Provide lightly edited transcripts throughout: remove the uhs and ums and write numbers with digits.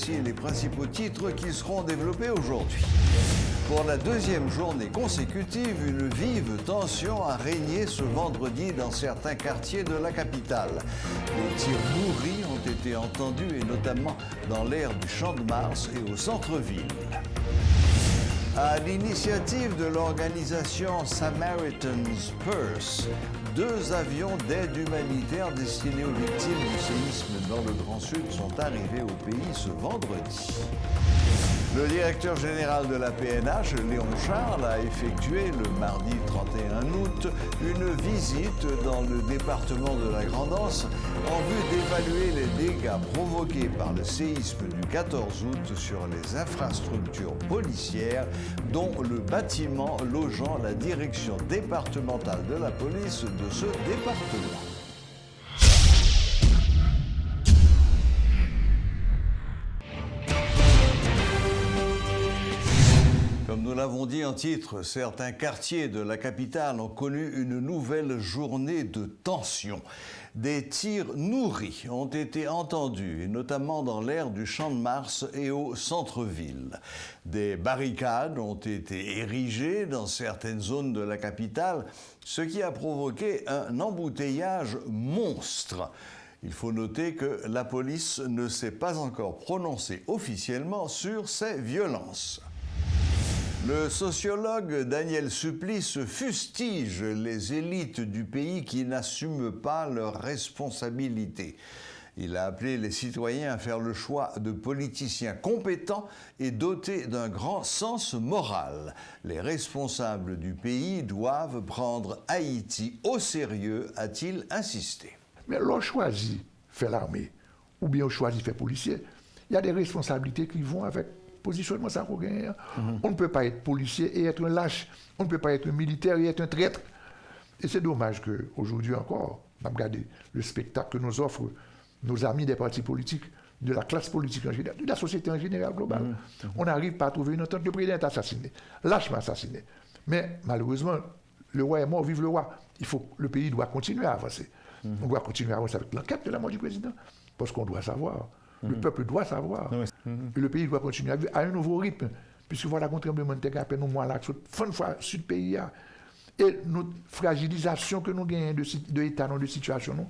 voici les principaux titres qui seront développés aujourd'hui. Pour la deuxième journée consécutive, une vive tension a régné ce vendredi dans certains quartiers de la capitale. Des tirs nourris ont été entendus, et notamment dans l'aire du Champ de Mars et au centre-ville. À l'initiative de l'organisation Samaritan's Purse, 2 avions d'aide humanitaire destinés aux victimes du séisme dans le Grand Sud sont arrivés au pays ce vendredi. Le directeur général de la PNH, Léon Charles, a effectué le mardi 31 août une visite dans le département de la Grande-Anse en vue d'évaluer les dégâts provoqués par le séisme du 14 août sur les infrastructures policières, dont le bâtiment logeant la direction départementale de la police de ce département. Comme nous l'avons dit en titre, certains quartiers de la capitale ont connu une nouvelle journée de tension. Des tirs nourris ont été entendus, et notamment dans l'aire du Champ de Mars et au centre-ville. Des barricades ont été érigées dans certaines zones de la capitale, ce qui a provoqué un embouteillage monstre. Il faut noter que la police ne s'est pas encore prononcée officiellement sur ces violences. Le sociologue Daniel Supplice fustige les élites du pays qui n'assument pas leurs responsabilités. Il a appelé les citoyens à faire le choix de politiciens compétents et dotés d'un grand sens moral. Les responsables du pays doivent prendre Haïti au sérieux, a-t-il insisté. Mais l'on choisit faire l'armée ou bien on choisit faire policier, il y a des responsabilités qui vont avec positionnement ça qu'on gagne. On ne peut pas être policier et être un lâche. On ne peut pas être un militaire et être un traître. Et c'est dommage qu'aujourd'hui encore, on va regarder le spectacle que nous offrent nos amis des partis politiques, de la classe politique en général, de la société en général globale. On n'arrive pas à trouver une entente. Le président est assassiné, lâchement assassiné. Mais malheureusement, le roi est mort, vive le roi. Le pays doit continuer à avancer. On doit continuer à avancer avec l'enquête de la mort du président. Parce qu'on doit savoir. Le peuple doit savoir. Et le pays doit continuer à un nouveau rythme. Puisque voilà, qu'on tremblement de terre à peine au mois là, fin de fois, sud pays. Et notre fragilisation que nous gagnons de l'État, de situation, nous,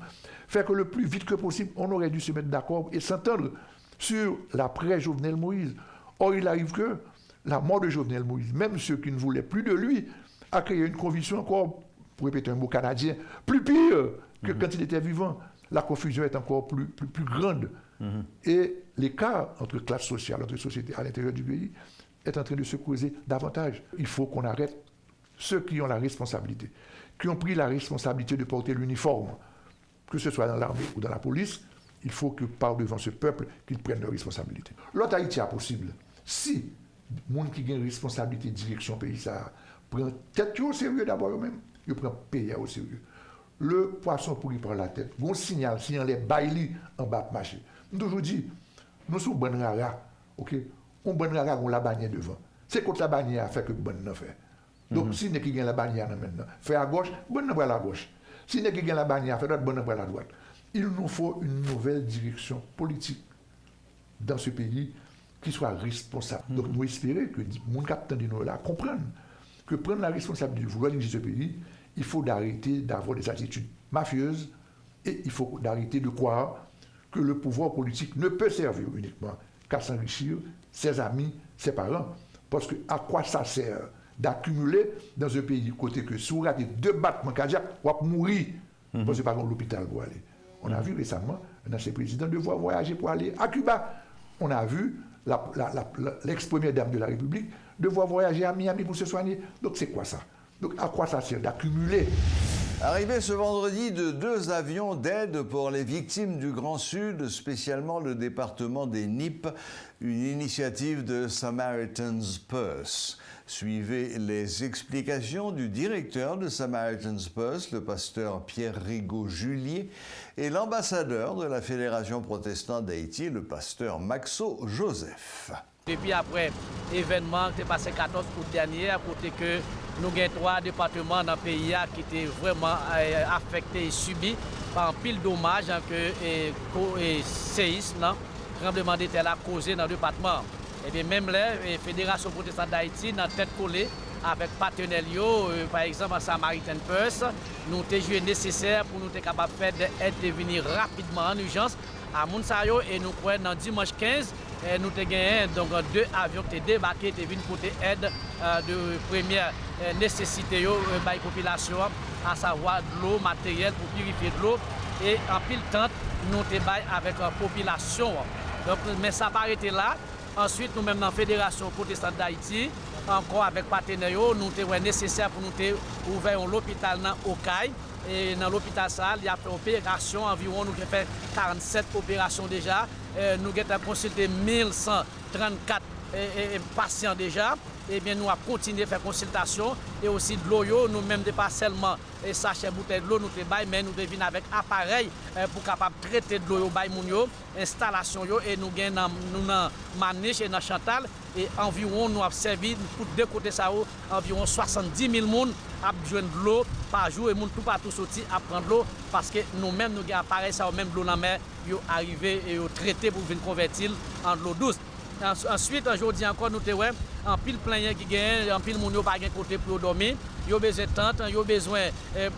fait que le plus vite que possible, on aurait dû se mettre d'accord et s'entendre sur l'après-Jovenel Moïse. Or, il arrive que la mort de Jovenel Moïse, même ceux qui ne voulaient plus de lui, a créé une conviction encore, pour répéter un mot canadien, plus pire que quand il était vivant. La confusion est encore plus grande. Et l'écart entre classes sociales, entre sociétés à l'intérieur du pays est en train de se creuser davantage. Il faut qu'on arrête ceux qui ont la responsabilité, qui ont pris la responsabilité de porter l'uniforme, que ce soit dans l'armée ou dans la police. Il faut que par devant ce peuple, qu'ils prennent leurs responsabilités. L'autre Haïti est possible. Si les gens qui ont une responsabilité de direction pays, ça prend tête au sérieux d'abord eux-mêmes, ils prennent pays au sérieux. Le poisson pourri par la tête, bon signal les baillis en bas de marché. Nous toujours dit, nous sommes bonnes rares, ok? On bonne rare, on la bannière devant. C'est contre la bannière fait que bonne n'a fait. Donc si n'est qui gagne la bannière maintenant, fait à gauche, bonne n'a pas la gauche. Si n'est qui gagne la bannière, fait droite, bonne n'a pas la droite. Il nous faut une nouvelle direction politique dans ce pays qui soit responsable. Donc nous espérons que mon capitaine de nous là comprenne que prendre la responsabilité de vouloir diriger ce pays, il faut d'arrêter d'avoir des attitudes mafieuses et il faut d'arrêter de croire que le pouvoir politique ne peut servir uniquement qu'à s'enrichir ses amis, ses parents. Parce que à quoi ça sert d'accumuler dans un pays côté que si vous ratez 2 battements cardiaques, vous allez mourir. Parce que par contre l'hôpital pour aller. On a vu récemment un ancien président devoir voyager pour aller à Cuba. On a vu l'ex-première dame de la République devoir voyager à Miami pour se soigner. Donc c'est quoi ça? Donc à quoi ça sert d'accumuler? Arrivé ce vendredi de 2 avions d'aide pour les victimes du Grand Sud, spécialement le département des Nippes, une initiative de Samaritan's Purse. Suivez les explications du directeur de Samaritan's Purse, le pasteur Pierre Rigaud-Julier, et l'ambassadeur de la Fédération protestante d'Haïti, le pasteur Maxo Joseph. Depuis après l'événement qui s'est passé 14 août dernier, à côté que nous avons 3 départements dans le pays qui étaient vraiment affectés et subis par un pile de dommages que le séisme tremblement de terre a causé dans le département. Et bien même la Fédération protestante d'Haïti, dans tête collée, avec partenaires, par exemple Samaritan Purse, nous avons joué nécessaire pour nous être capables de faire d'aide venir rapidement en urgence à Mounsayo et nous croyons dans dimanche 15, nous avons gagné donc 2 avions qui ont débarqué, qui viennent porter aide de première nécessité à la population, à savoir de l'eau, matériel pour purifier de l'eau et en pile temps nous avons avec la population. Donc, mais ça n'a pas arrêté là. Ensuite, nous-mêmes dans la Fédération protestante d'Haïti, encore avec partenaires, nous avons nécessaire pour nous ouvrir l'hôpital au CAI. Et dans l'hôpital ça, il y a fait opération, environ nous avons fait 47 opérations déjà. Nous avons consulté 1134 patients déjà. Et bien nous avons continué à faire consultation et aussi de l'eau, nous-mêmes pas seulement sachet bouteille de l'eau, nous travaillons, mais nous devons avec appareil pour capable traiter de l'eau installation et nous gagnons dans Maniche et dans Chantal et environ nous avons servi pour deux côtés ça environ 70 000 personnes à besoin de l'eau par jour et nous tout partout sorti à prendre l'eau parce que nous-mêmes nous avons appareil ça même de l'eau dans la mer, ils arrivé et traité pour venir convertir en l'eau douce. Ensuite, aujourd'hui encore, nous avons un pile plein qui gagne, un pile moun yo pas côté pour dormir. Yo besoin de tente, yo besoin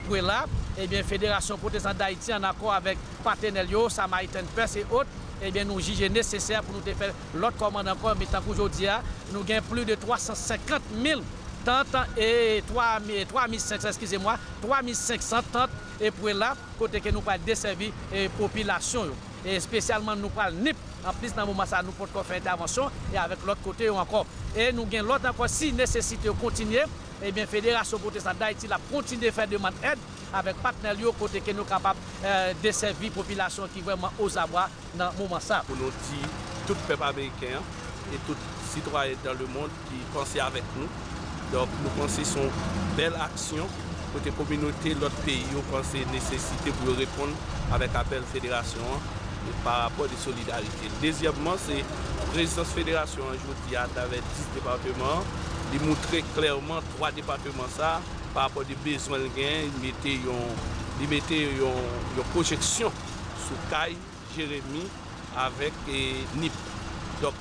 pour là. Et bien, Fédération protestante d'Haïti en accord avec partenaires Samaritan Purse et autres, et bien nous jugeons nécessaire pour nous faire l'autre commande encore. Mais tant qu'aujourd'hui, nous avons plus de 350 000 tentes et 3500, excusez-moi, 3500 tentes et pour là, côté que nous pas desservir la population. Et spécialement nous parlons NIP. En plus, dans le moment, ça nous porte faire intervention et avec l'autre côté encore. Et nous avons l'autre encore, si nécessité de continuer, eh bien, Fédération protestante d'Haïti a continué à faire demande d'aide avec partenaires côté que nous sommes capables de desservir la population qui est vraiment aux abois dans ce moment. Pour nous dire, tout peuple américain et tout citoyen dans le monde qui pensent avec nous. Donc, nous pensons que c'est une belle action pour les communautés, l'autre pays, nous pensons nécessité pour répondre avec l'appel fédération par rapport à la solidarité. Deuxièmement, c'est la présidence fédération aujourd'hui à travers 10 départements. Il montrer clairement 3 départements ça, par rapport aux besoins de gain. Il mettait une projection sur CAI, Jérémy avec NIP. Donc,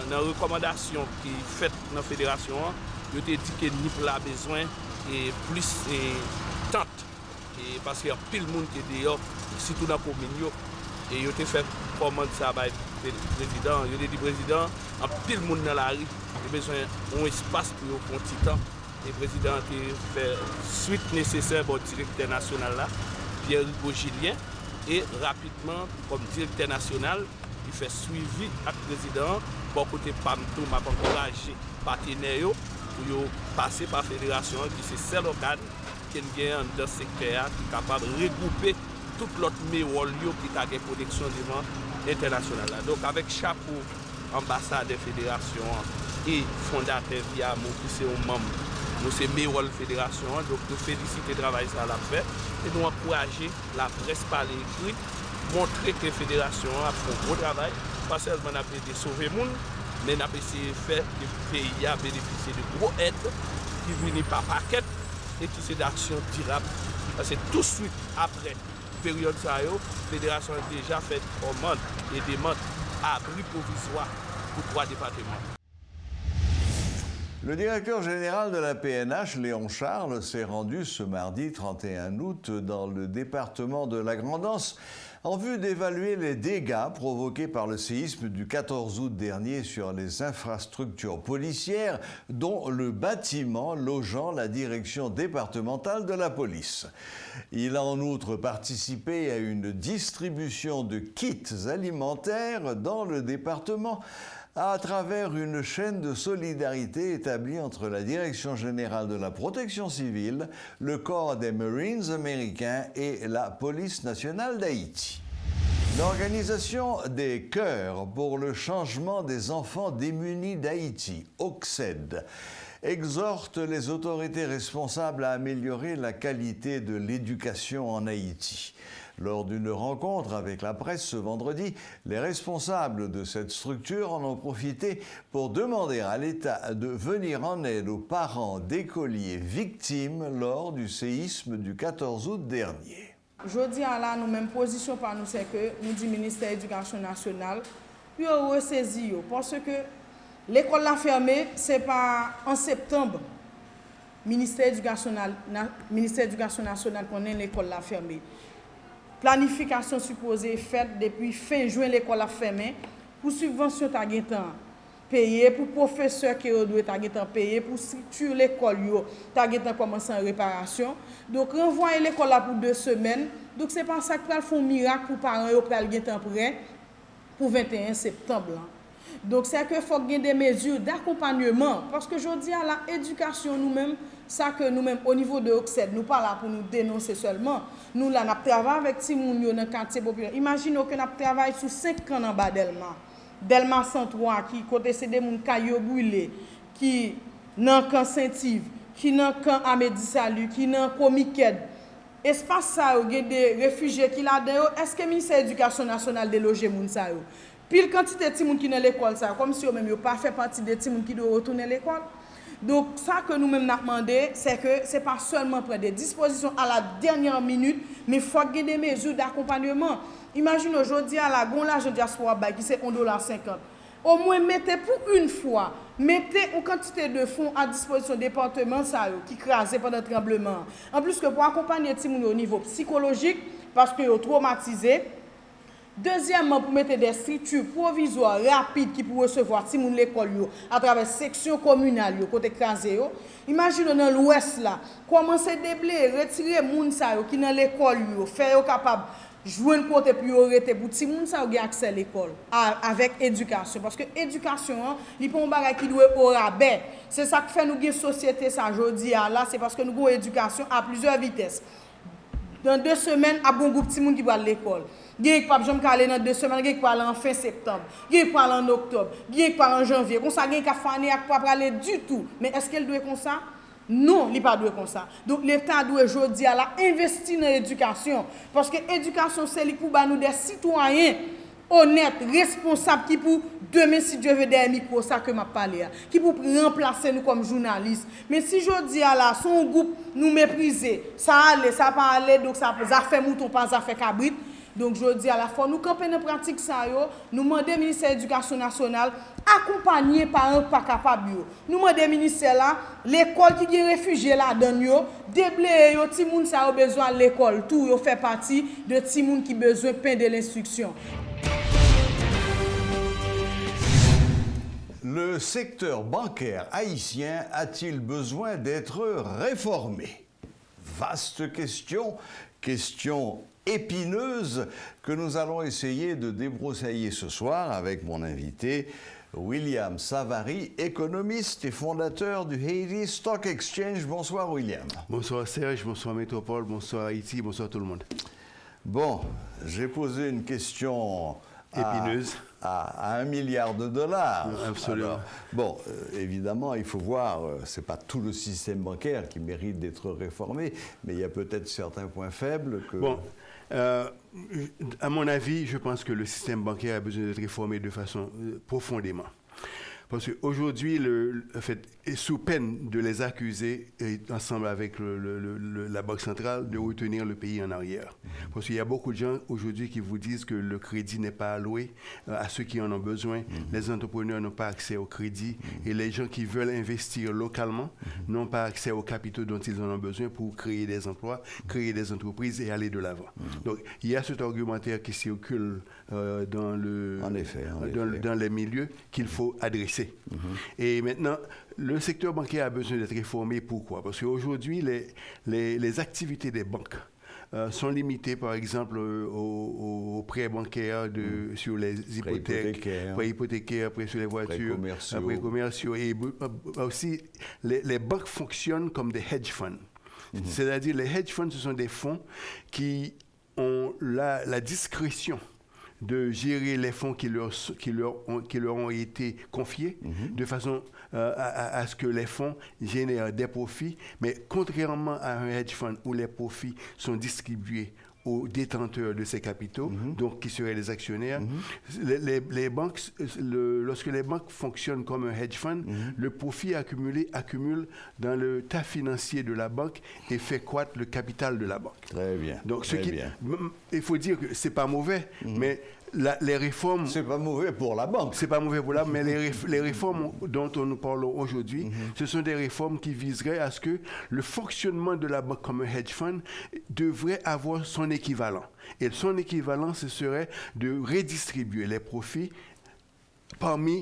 dans la recommandation qui est faite dans la fédération, il a dit que NIP a besoin de plus de tentes. Parce qu'il y a pile de monde qui est dehors, surtout dans la commune. Et il a fait commande ça par le président. Il a dit président, en pile de monde dans la rue, il a besoin d'un espace pour un petit temps. Et le président a fait suite nécessaire pour le directeur national là, Pierre Gilien. Et rapidement, comme directeur national, il fait suivi avec le président. Pour côté PAMTO, m'a encouragé les partenaires pour passer par la fédération, qui est le seul organe qui est dans ce secteur qui est capable de regrouper tout l'autre méwol qui a une connexion internationale. Donc avec chapeau ambassade de fédération et fondateur via qui c'est un membre, nous c'est méwol fédération, donc nous félicitons le travail ça l'a fait et nous encourager la presse par l'écrit, montrer que la fédération a fait un gros travail, pas seulement de sauver le monde, mais nous avons essayé de faire que le pays a bénéficié de gros aides qui viennent par paquet et qui sont d'actions durables. Parce que tout de suite après période ça, la fédération a déjà fait commande et demande à abri provisoire pour 3 départements. Le directeur général de la PNH, Léon Charles, s'est rendu ce mardi 31 août dans le département de la Grand'Anse en vue d'évaluer les dégâts provoqués par le séisme du 14 août dernier sur les infrastructures policières, dont le bâtiment logeant la direction départementale de la police. Il a en outre participé à une distribution de kits alimentaires dans le département à travers une chaîne de solidarité établie entre la Direction générale de la protection civile, le corps des Marines américains et la police nationale d'Haïti. L'Organisation des Chœurs pour le changement des enfants démunis d'Haïti, OCSED, exhorte les autorités responsables à améliorer la qualité de l'éducation en Haïti. Lors d'une rencontre avec la presse ce vendredi, les responsables de cette structure en ont profité pour demander à l'État de venir en aide aux parents d'écoliers victimes lors du séisme du 14 août dernier. Aujourd'hui, là, nous même position par nous, c'est que nous dit ministère de l'Éducation nationale, puis ressaisir parce que l'école l'a fermée, c'est pas en septembre. Ministère de l'Éducation nationale connaît l'école l'a fermée. Planification supposée faite depuis fin juin l'école a fermé pour subvention ta temps payer pour professeurs qui doivent ta temps payer pour structurer l'école yo ta temps commencer en réparation. Donc renvoyer l'école là pour 2 semaines. Donc c'est pas ça qui va faire un miracle pour parents yo pral gen temps prêt pour 21 septembre là. Donc c'est que faut gagner des mesures d'accompagnement parce que je dis à la éducation nous-mêmes ça que nous-mêmes au niveau de Oxed nous pas là pour nous dénoncer seulement nous là n'a travaillé avec ti moun yo dans quartier populaire imaginez que n'a travaillé sur 5 ans en bas Delma 103 qui côté c'est des moun Kayo brûlé qui dans camp Saint-Yves qui dans camp Amédi Salut qui dans Komiked espace ça yo gen des réfugiés qui là dedans est-ce que ministère de l'Éducation nationale déloger moun ça yo pile quantité de ti moun qui dans l'école ça comme si eux même yo pas fait partie des ti moun qui doivent retourner l'école. Donc ça que nous-mêmes n'a demandé c'est que c'est pas seulement prendre des dispositions à la dernière minute mais faut gagner des mesures d'accompagnement. Imagine aujourd'hui à la gon l'argent diaspora qui c'est $1.50. Au moins mettez pour une fois mettez une quantité de fonds à disposition département ça qui crasé pendant le tremblement. En plus que pour accompagner ti moun au niveau psychologique parce que yo traumatisé. Deuxièmement, pour mettre des structures provisoires rapides qui pour recevoir ti moun l'école yo à travers section communale yo côté crasé yo. Imaginez dans l'ouest là, commencer débler, retirer moun sa yo qui dans l'école yo, faire yo capable joindre côté priorité pour ti moun sa yo gen accès à l'école avec éducation parce que éducation il pas un bagage qui doit au rabais. C'est ça qui fait nous gen société ça jodi là, c'est parce que nous avons éducation à plusieurs vitesses. Dans 2 semaines, à bon groupe ti moun qui va à l'école. Gen qui pa jom ka aller dans 2 semaines, gen qui pa aller en fin septembre, gen qui pa aller en octobre, gen qui pa aller en janvier. Comme ça gen ka fane ak pa aller du tout. Mais est-ce qu'elle doit comme ça? Non, il pas doit comme ça. Donc l'État doit jodi à la investir dans l'éducation parce que l'éducation c'est li pour ba nous des citoyens honnêtes, responsables qui pour demain si Dieu veut des micro ça que m'a parlé qui pour remplacer nous comme journalistes. Mais si je dis à la son groupe nous mépriser, ça aller, ça pas aller donc ça fait mouton pas ça fait cabrit. Donc je dis à la fois nous camper dans pratique ça yo, nous demander ministère de l'Éducation nationale accompagner parents pas capable yo. Nous demander ministère là l'école qui gen réfugiés là dedans yo, déblayer yo ti moun ça a besoin l'école, tout yo fait partie de ti moun qui besoin pain de l'instruction. Le secteur bancaire haïtien a-t-il besoin d'être réformé? Vaste question, question épineuse que nous allons essayer de débroussailler ce soir avec mon invité William Savary, économiste et fondateur du Haiti Stock Exchange. Bonsoir William. Bonsoir Serge, bonsoir Métropole, bonsoir Haïti, bonsoir tout le monde. Bon, j'ai posé une question épineuse. À $1 milliard. Absolument. Alors, bon, évidemment, il faut voir, c'est pas tout le système bancaire qui mérite d'être réformé, mais il y a peut-être certains points faibles que... Bon, à mon avis, je pense que le système bancaire a besoin d'être réformé de façon profondément. Parce qu'aujourd'hui, sous peine de les accuser, ensemble avec la Banque centrale, de retenir le pays en arrière. Parce qu'il y a beaucoup de gens aujourd'hui qui vous disent que le crédit n'est pas alloué à ceux qui en ont besoin. Les entrepreneurs n'ont pas accès au crédit et les gens qui veulent investir localement n'ont pas accès aux capitaux dont ils en ont besoin pour créer des emplois, créer des entreprises et aller de l'avant. Donc, il y a cet argumentaire qui circule dans les milieux qu'il faut adresser. Et maintenant, le secteur bancaire a besoin d'être réformé. Pourquoi? Parce qu'aujourd'hui, les activités des banques sont limitées, par exemple, aux prêts bancaires sur les hypothèques, prêts hypothécaires, prêts sur les voitures, prêts commerciaux. Et aussi, les banques fonctionnent comme des hedge funds. C'est-à-dire, les hedge funds, ce sont des fonds qui ont la discrétion de gérer les fonds qui leur ont été confiés de façon à ce que les fonds génèrent des profits. Mais contrairement à un hedge fund où les profits sont distribués aux détenteurs de ces capitaux, donc qui seraient les actionnaires, les banques, lorsque les banques fonctionnent comme un hedge fund, le profit accumule dans le tas financier de la banque et fait croître le capital de la banque. Très bien. Donc, il faut dire que c'est pas mauvais, mais les réformes... C'est pas mauvais pour la banque. C'est pas mauvais pour la banque, mais les réformes dont nous parlons aujourd'hui, ce sont des réformes qui viseraient à ce que le fonctionnement de la banque comme un hedge fund devrait avoir son équivalent. Et son équivalent, ce serait de redistribuer les profits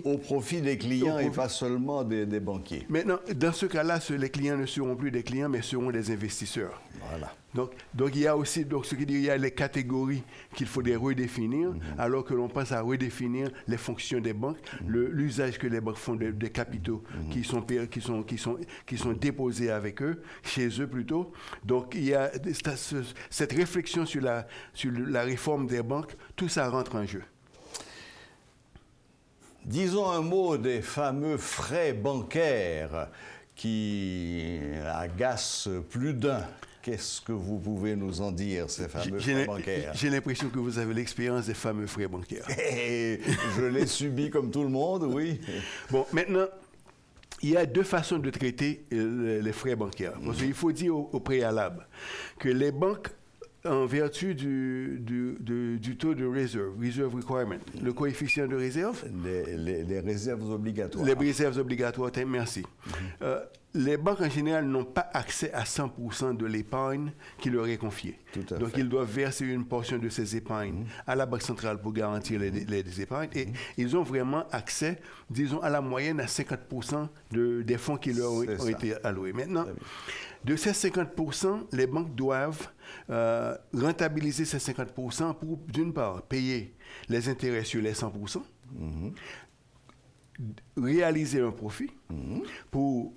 au profit des clients et pas seulement des banquiers. Maintenant, dans ce cas-là, les clients ne seront plus des clients, mais seront des investisseurs. Voilà. Donc il y a aussi, ce qui dit, il y a les catégories qu'il faudrait redéfinir, alors que l'on pense à redéfinir les fonctions des banques, l'usage que les banques font des capitaux qui sont déposés avec eux, chez eux plutôt. Donc il y a cette réflexion sur la réforme des banques, tout ça rentre en jeu. Disons un mot des fameux frais bancaires qui agacent plus d'un. Qu'est-ce que vous pouvez nous en dire, ces fameux frais bancaires? J'ai l'impression que vous avez l'expérience des fameux frais bancaires. Je l'ai subi comme tout le monde, oui. Bon, maintenant, il y a deux façons de traiter les frais bancaires. Parce qu'il faut dire au préalable que les banques, en vertu du taux de reserve requirement, le coefficient de réserve. Les réserves obligatoires. Les réserves obligatoires, merci. Les banques en général n'ont pas accès à 100% de l'épargne qui leur est confiée. Donc ils doivent verser une portion de ces épargnes à la Banque centrale pour garantir les épargnes. Et ils ont vraiment accès, disons, à la moyenne à 50% des fonds qui leur ont été alloués. Maintenant, de ces 50%, les banques doivent rentabiliser ces 50% pour, d'une part, payer les intérêts sur les 100%, réaliser un profit pour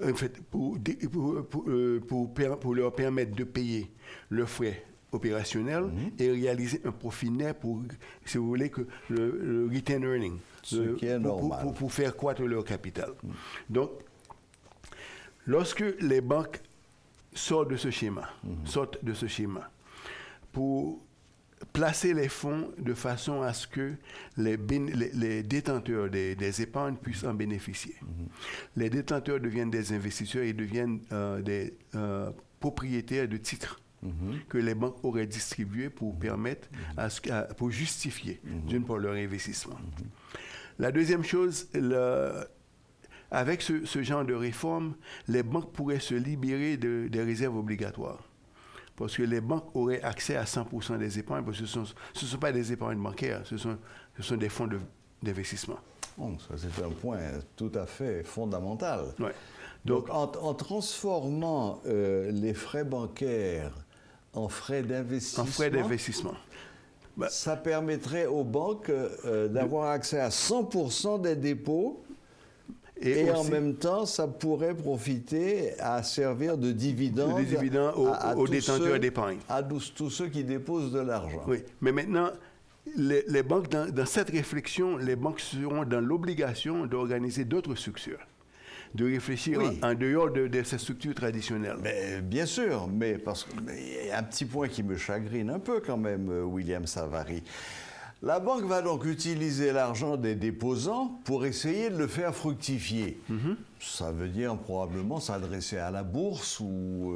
leur permettre de payer le frais opérationnel et réaliser un profit net pour, si vous voulez, que le return earning, qui est normal. Pour faire croître leur capital. Donc, lorsque les banques sortent de ce schéma, pour placer les fonds de façon à ce que les détenteurs des épargnes puissent en bénéficier. Les détenteurs deviennent des investisseurs et deviennent des propriétaires de titres que les banques auraient distribués pour permettre, pour justifier, d'une part, leur investissement. La deuxième chose, avec ce genre de réforme, les banques pourraient se libérer des réserves obligatoires. Parce que les banques auraient accès à 100% des épargnes, parce que ce ne sont pas des épargnes bancaires, ce sont des fonds d'investissement. Bon, ça c'est un point tout à fait fondamental. Ouais. Donc en transformant les frais bancaires en frais d'investissement, ça permettrait aux banques d'avoir accès à 100% des dépôts. Et aussi, en même temps, ça pourrait profiter à servir de dividendes aux détenteurs d'épargne. À tous ceux qui déposent de l'argent. Oui, mais maintenant, les banques, dans cette réflexion, les banques seront dans l'obligation d'organiser d'autres structures, de réfléchir en dehors de ces structures traditionnelles. Mais, bien sûr, mais il y a un petit point qui me chagrine un peu quand même, William Savary. La banque va donc utiliser l'argent des déposants pour essayer de le faire fructifier. Ça veut dire probablement s'adresser à la bourse ou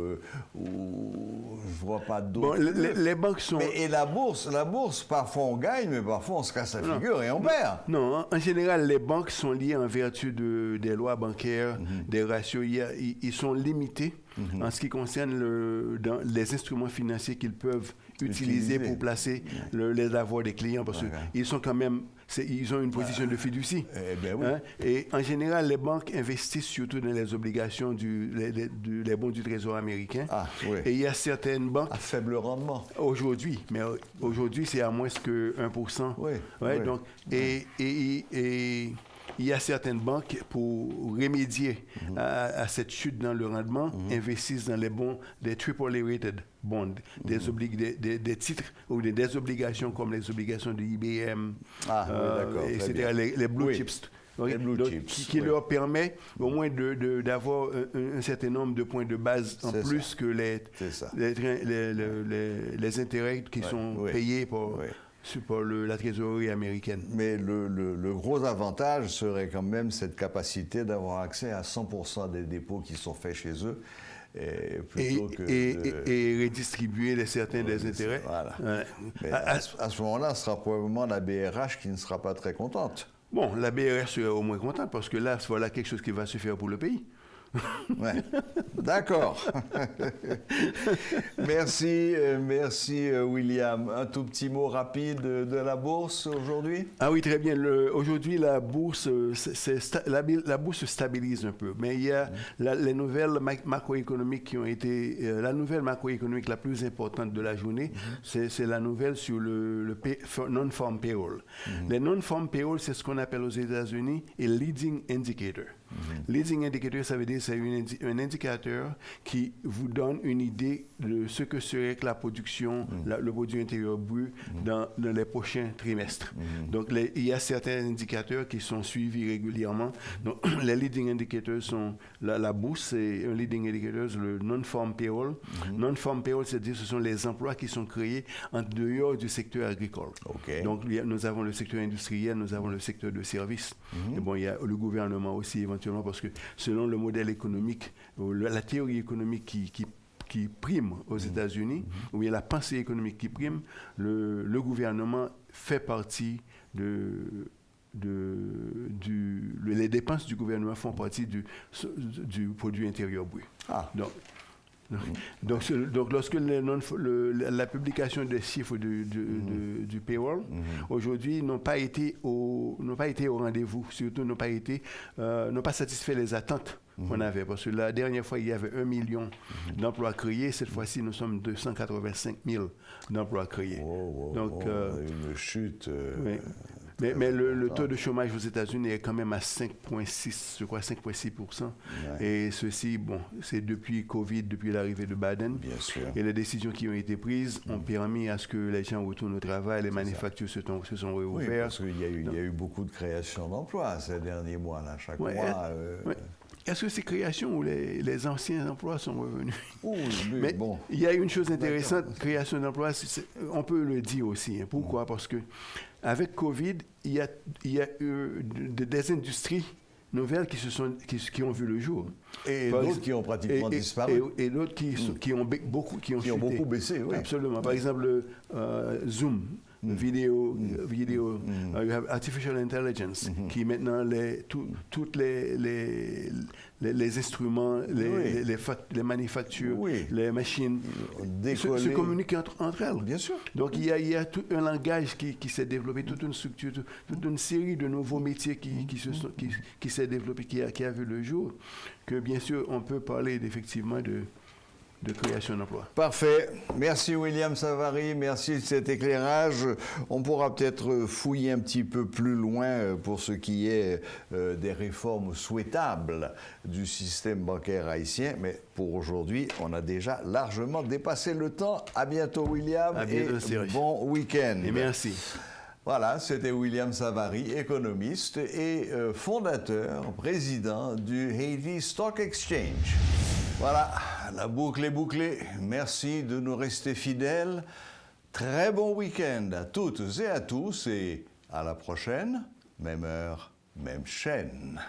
je vois pas d'autres. Bon, les banques sont... Et la bourse, parfois on gagne, mais parfois on se casse la figure et on perd. Non, en général, les banques sont liées en vertu des lois bancaires, des ratios. Ils sont limités en ce qui concerne les instruments financiers qu'ils peuvent utiliser pour placer les avoirs des clients, parce qu'ils sont quand même, ils ont une position de fiducie. Et en général, les banques investissent surtout dans les obligations les bons du Trésor américain. Et il y a certaines banques... À faible rendement. Aujourd'hui, mais aujourd'hui, c'est à moins que 1%. Donc, et il y a certaines banques, pour remédier à cette chute dans le rendement, investissent dans les bons, des AAA rated bonds, des titres ou des obligations comme les obligations de IBM, etc., les blue chips. Qui leur permet au moins d'avoir un certain nombre de points de base en plus que les intérêts qui sont payés pour la trésorerie américaine. Mais le gros avantage serait quand même cette capacité d'avoir accès à 100% des dépôts qui sont faits chez eux plutôt que et redistribuer certains des intérêts. Voilà. Ouais. Mais à ce moment-là, ce sera probablement la BRH qui ne sera pas très contente. Bon, la BRH sera au moins contente parce que là, voilà quelque chose qui va se faire pour le pays. Ouais. D'accord. Merci William. Un tout petit mot rapide de la bourse aujourd'hui? Ah oui, très bien. Aujourd'hui, la bourse, la bourse se stabilise un peu, mais il y a les nouvelles macroéconomiques qui ont été... la nouvelle macroéconomique la plus importante de la journée, c'est la nouvelle sur le non-farm payroll. Les non-farm payroll, c'est ce qu'on appelle aux États-Unis un leading indicator. Leading indicator, ça veut dire c'est un indicateur qui vous donne une idée de ce que serait la production, le produit intérieur brut dans les prochains trimestres. Donc, il y a certains indicateurs qui sont suivis régulièrement. Donc, les leading indicators sont la bourse, c'est un leading indicator, le non-farm payroll. Non-farm payroll, c'est-à-dire ce sont les emplois qui sont créés en dehors du secteur agricole. Okay. Donc, nous avons le secteur industriel, nous avons le secteur de services. Et bon, il y a le gouvernement aussi éventuellement, parce que selon le modèle économique, la théorie économique qui prime aux États-Unis, ou bien la pensée économique qui prime, le gouvernement fait partie les dépenses du gouvernement font partie du produit intérieur brut. Ah. Donc, lorsque la publication des chiffres du payroll, aujourd'hui, n'ont pas été au rendez-vous, surtout n'ont pas satisfait les attentes qu'on avait. Parce que la dernière fois, il y avait 1 million d'emplois créés. Cette fois-ci, nous sommes 285 000 d'emplois créés. Donc, une chute... oui. Mais le taux de chômage aux États-Unis est quand même à 5,6%, je crois 5,6%. Ouais. Et ceci, bon, c'est depuis Covid, depuis l'arrivée de Biden. Bien sûr. Et les décisions qui ont été prises ont permis à ce que les gens retournent au travail, les manufactures se sont réouvertes. Oui, parce qu'il y a eu beaucoup de créations d'emplois ces derniers mois, là, chaque mois. Est-ce que ces créations ou les anciens emplois sont revenus? Mais bon. Il y a une chose intéressante, création d'emplois, on peut le dire aussi. Hein. Pourquoi? Parce que avec Covid, il y a eu des industries nouvelles qui ont vu le jour. Et d'autres qui ont pratiquement disparu. Et d'autres qui ont beaucoup baissé, oui. Absolument. Par exemple, Zoom. Vidéo, artificial intelligence, qui maintenant tous les instruments, les manufactures, les machines se communiquent entre elles. Bien sûr. Donc il y a tout un langage qui s'est développé, toute une structure, toute une série de nouveaux métiers qui s'est développé, qui a vu le jour, que bien sûr on peut parler effectivement de création d'emplois. Parfait. Merci William Savary, merci de cet éclairage. On pourra peut-être fouiller un petit peu plus loin pour ce qui est des réformes souhaitables du système bancaire haïtien, mais pour aujourd'hui, on a déjà largement dépassé le temps. À bientôt William. À bientôt, et bon week-end. Et merci. Voilà, c'était William Savary, économiste et fondateur, président du Haiti Stock Exchange. Voilà, la boucle est bouclée. Merci de nous rester fidèles. Très bon week-end à toutes et à tous et à la prochaine, même heure, même chaîne.